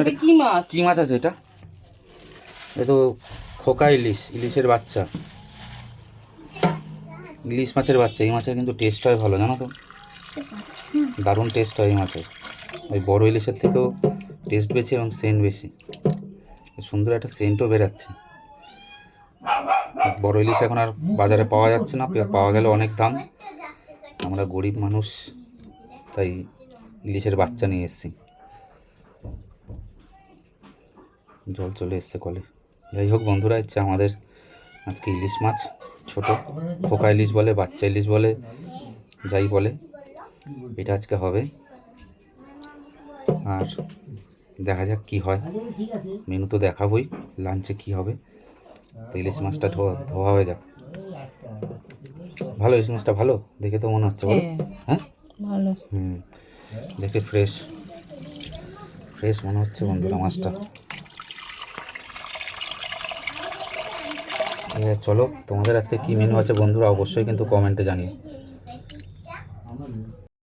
এটা কি মাছ? কি মাছ আছে এটা? এ তো খোকা ইলিশ, ইলিশের বাচ্চা, ইলিশ মাছের বাচ্চা। এই মাছের কিন্তু টেস্ট হয় ভালো, জানো তো, দারুণ টেস্ট হয় এই মাছের। ওই বড় ইলিশের থেকেও টেস্ট বেশি এবং সেন্ট বেশি, সুন্দর একটা সেন্টও বেরাচ্ছে। বড় ইলিশ এখন আর বাজারে পাওয়া যাচ্ছে না, পাওয়া গেলে অনেক দাম। আমরা গরিব মানুষ, তাই ইলিশের বাচ্চা নিয়ে এসেছি। জল চলে এসছে কলে। যাই হোক বন্ধুরা, হচ্ছে আমাদের আজকে ইলিশ মাছ, ছোট খোকা ইলিশ বলে, বাচ্চা ইলিশ বলে, যাই বলে, এটা আজকে হবে। আর দেখা যাক কি হয়, মেনু তো দেখাবই, লাঞ্চে কি হবে। তো ইলিশ মাছটা ধোয়া হয়ে যাক। ভালো, ইলিশ মাছটা ভালো দেখে তো মনে হচ্ছে, বলো? হ্যাঁ ভালো। দেখে ফ্রেশ ফ্রেশ মনে হচ্ছে বন্ধুরা মাছটা। চলো, তোমাদের আজকে কি মেনু আছে বন্ধুরা, অবশ্যই কিন্তু কমেন্টে জানিও।